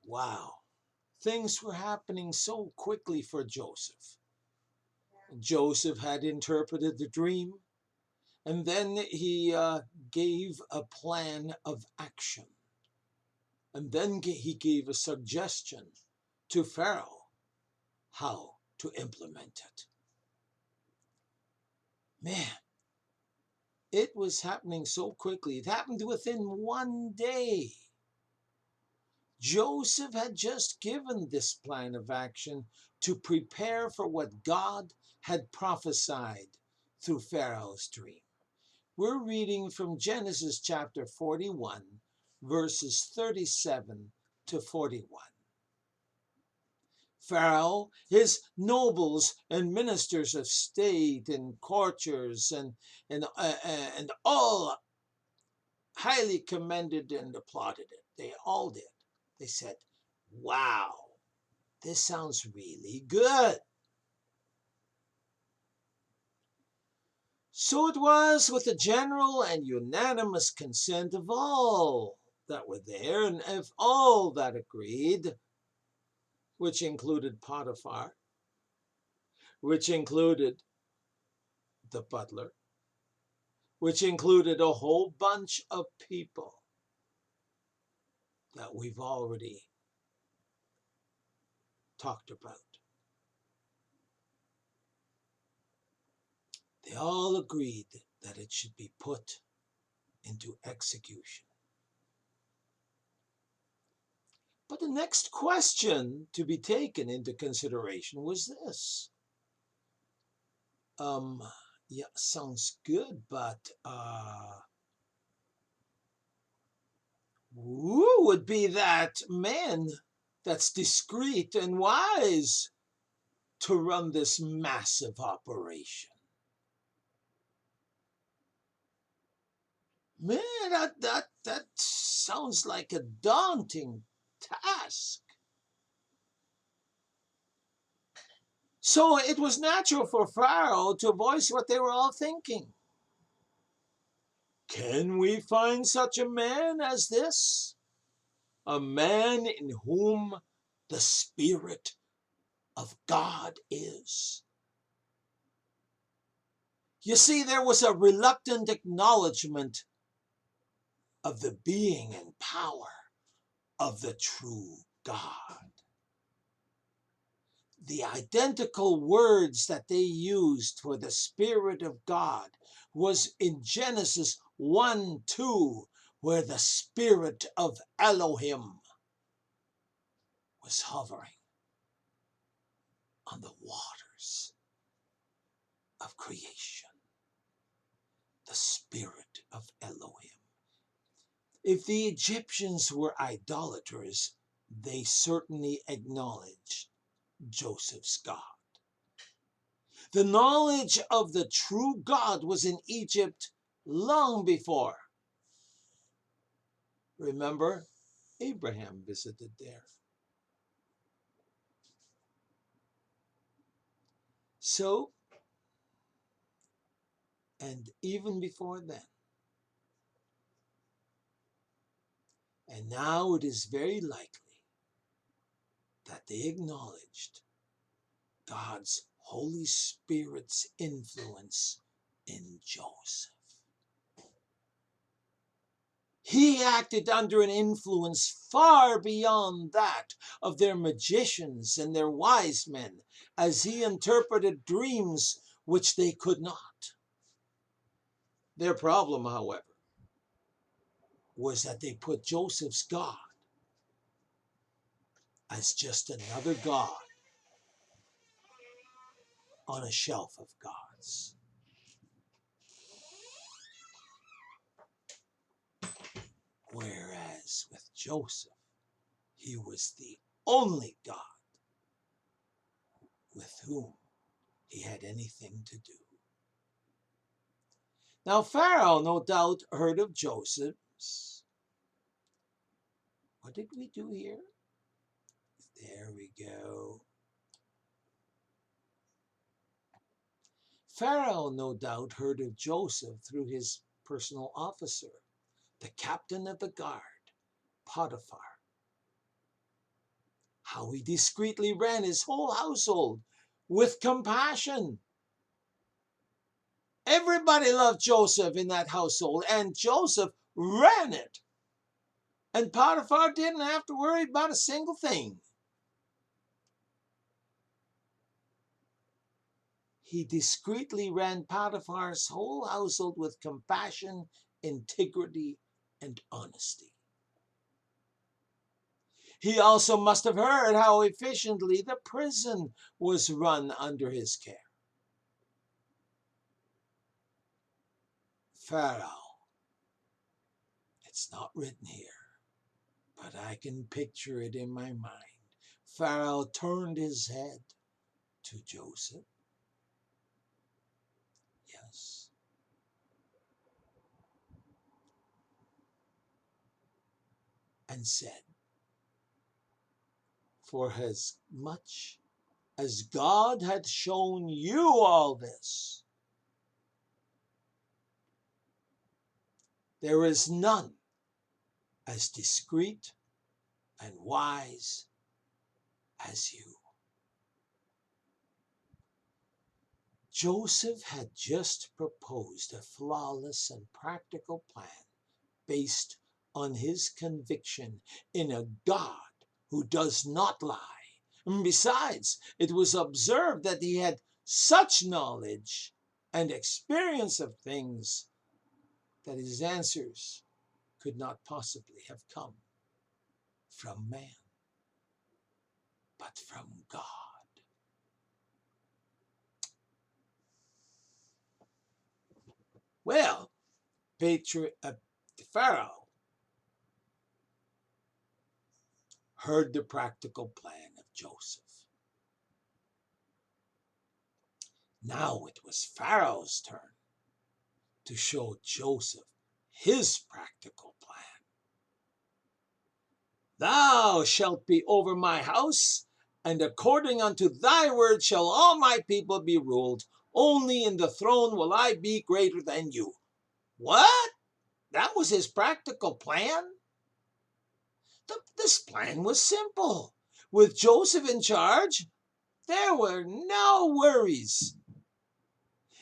Wow. Things were happening so quickly for Joseph. Joseph had interpreted the dream, and then he gave a plan of action. And then he gave a suggestion to Pharaoh how to implement it. Man, it was happening so quickly. It happened within one day. Joseph had just given this plan of action to prepare for what God had prophesied through Pharaoh's dream. We're reading from Genesis chapter 41, verses 37 to 41. Pharaoh, his nobles and ministers of state and courtiers and all highly commended and applauded it. They all did. They said, "Wow, this sounds really good." So it was with the general and unanimous consent of all that were there, and of all that agreed, which included Potiphar, which included the butler, which included a whole bunch of people that we've already talked about. They all agreed that it should be put into execution. But the next question to be taken into consideration was this. Yeah, sounds good, but who would be that man that's discreet and wise to run this massive operation? Man, that sounds like a daunting task. So it was natural for Pharaoh to voice what they were all thinking. Can we find such a man as this? A man in whom the Spirit of God is. You see, there was a reluctant acknowledgement of the being and power of the true God. The identical words that they used for the Spirit of God was in Genesis 1:2, where the Spirit of Elohim was hovering on the waters of creation. The Spirit of Elohim. If the Egyptians were idolaters, they certainly acknowledged Joseph's God. The knowledge of the true God was in Egypt long before. Remember, Abraham visited there. So, and even before then, and now it is very likely that they acknowledged God's Holy Spirit's influence in Joseph. He acted under an influence far beyond that of their magicians and their wise men, as he interpreted dreams which they could not. Their problem, however, was that they put Joseph's God as just another God on a shelf of gods. Whereas with Joseph, he was the only God with whom he had anything to do. Now, Pharaoh no doubt heard of Joseph's. What did we do here? There we go. Pharaoh no doubt heard of Joseph through his personal officer, the captain of the guard, Potiphar. how he discreetly ran his whole household with compassion. Everybody loved Joseph in that household, and Joseph ran it. And Potiphar didn't have to worry about a single thing. He discreetly ran Potiphar's whole household with compassion, integrity, and honesty. He also must have heard how efficiently the prison was run under his care. Pharaoh, it's not written here, but I can picture it in my mind. Pharaoh turned his head to Joseph. Yes. And said, for as much as God had shown you all this, there is none as discreet and wise as you. Joseph had just proposed a flawless and practical plan based on his conviction in a God who does not lie. And besides, it was observed that he had such knowledge and experience of things that his answers could not possibly have come from man, but from God. Well, Pharaoh heard the practical plan of Joseph. Now it was Pharaoh's turn to show Joseph his practical plan. Thou shalt be over my house, and according unto thy word shall all my people be ruled. Only in the throne will I be greater than you. What? That was his practical plan? This plan was simple. With Joseph in charge, there were no worries.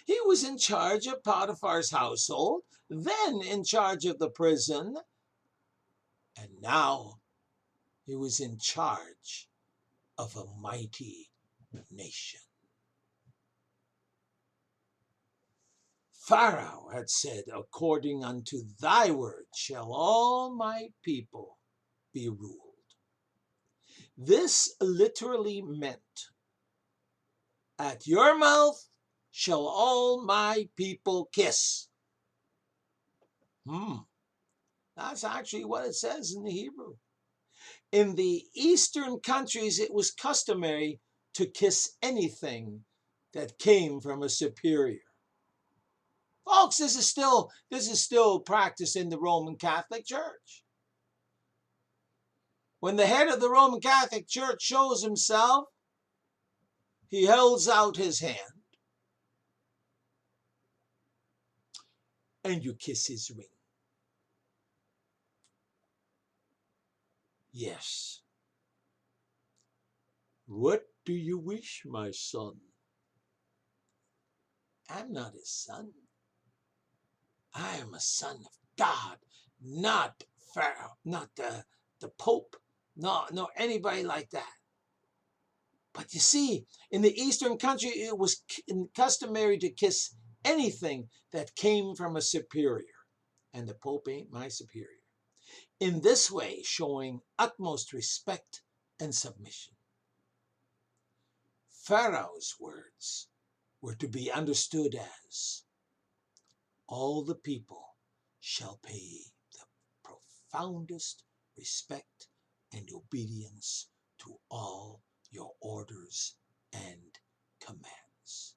He was in charge of Potiphar's household, then in charge of the prison, and now he was in charge of a mighty nation. Pharaoh had said, according unto thy word shall all my people be ruled. This literally meant, at your mouth shall all my people kiss. That's actually what it says in the Hebrew. In the Eastern countries, it was customary to kiss anything that came from a superior. Folks, this is still practiced in the Roman Catholic Church. When the head of the Roman Catholic Church shows himself, he holds out his hand and you kiss his ring. Yes. What do you wish, my son? I'm not his son. I am a son of God, not Pharaoh, not the Pope, no anybody like that. But you see, in the Eastern country, it was customary to kiss anything that came from a superior. And the Pope ain't my superior. In this way, showing utmost respect and submission. Pharaoh's words were to be understood as, all the people shall pay the profoundest respect and obedience to all your orders and commands.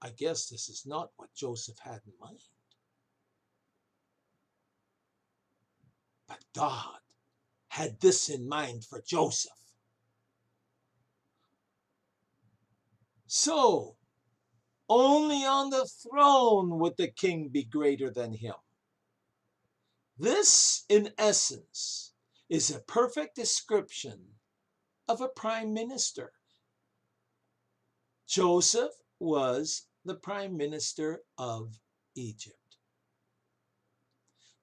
I guess this is not what Joseph had in mind. But God had this in mind for Joseph. So, only on the throne would the king be greater than him. This, in essence, is a perfect description of a prime minister. Joseph was the prime minister of Egypt.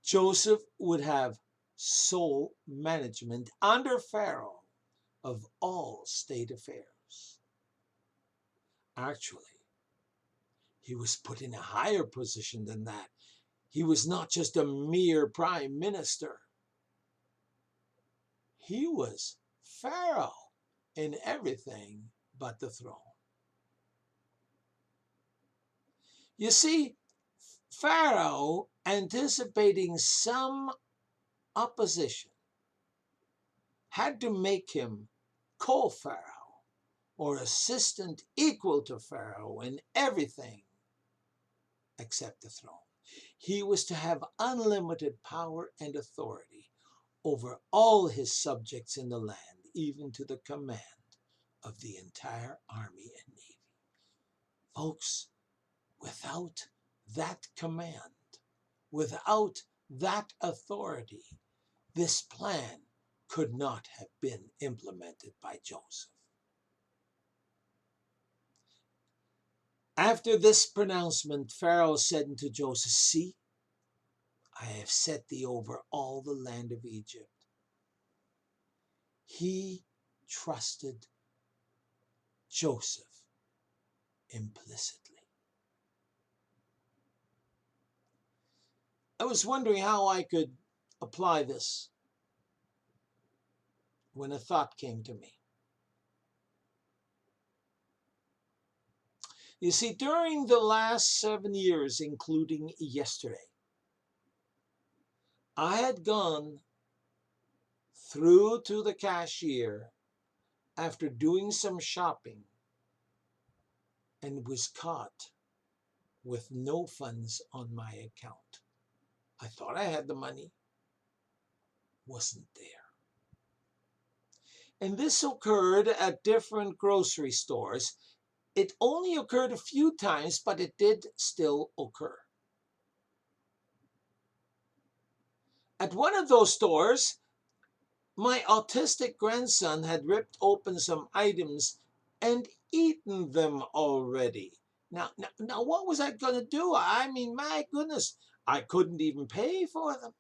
Joseph would have sole management under Pharaoh of all state affairs. Actually, he was put in a higher position than that. He was not just a mere prime minister. He was Pharaoh in everything but the throne. You see, Pharaoh, anticipating some opposition, had to make him co-Pharaoh or assistant equal to Pharaoh in everything except the throne. He was to have unlimited power and authority over all his subjects in the land, even to the command of the entire army and navy. Folks, without that command, without that authority, this plan could not have been implemented by Joseph. After this pronouncement, Pharaoh said unto Joseph, See, I have set thee over all the land of Egypt. He trusted Joseph implicitly. I was wondering how I could apply this when a thought came to me. You see, during the last 7 years, including yesterday, I had gone through to the cashier after doing some shopping and was caught with no funds on my account. I thought I had the money, wasn't there. And this occurred at different grocery stores. It only occurred a few times, but it did still occur. At one of those stores, my autistic grandson had ripped open some items and eaten them already. Now, what was I going to do? I mean, my goodness, I couldn't even pay for them.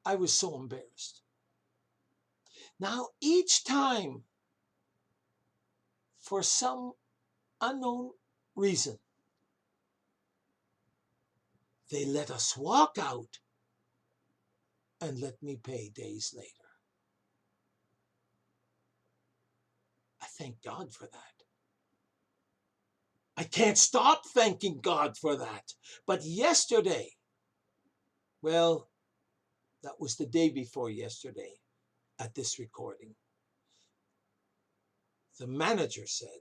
I was so embarrassed. Now, each time, for some unknown reason, they let us walk out and let me pay days later. I thank God for that. I can't stop thanking God for that. But yesterday, well, that was the day before yesterday at this recording, the manager said,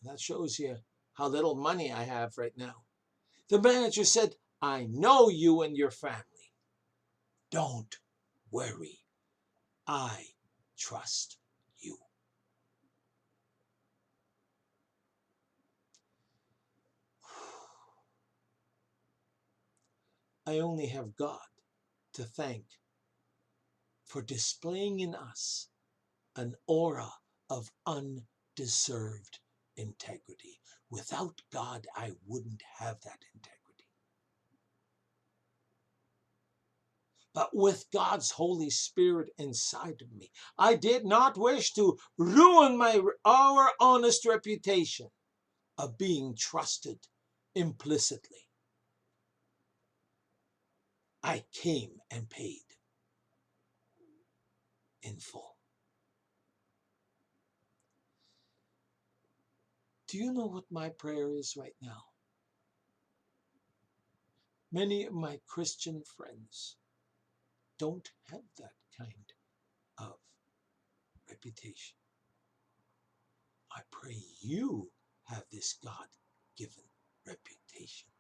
and that shows you how little money I have right now. The manager said, I know you and your family. Don't worry. I trust you. I only have God to thank for displaying in us an aura of undeserved integrity. Without God, I wouldn't have that integrity. But with God's Holy Spirit inside of me, I did not wish to ruin our honest reputation of being trusted implicitly. I came and paid in full. Do you know what my prayer is right now? Many of my Christian friends don't have that kind of reputation. I pray you have this God-given reputation.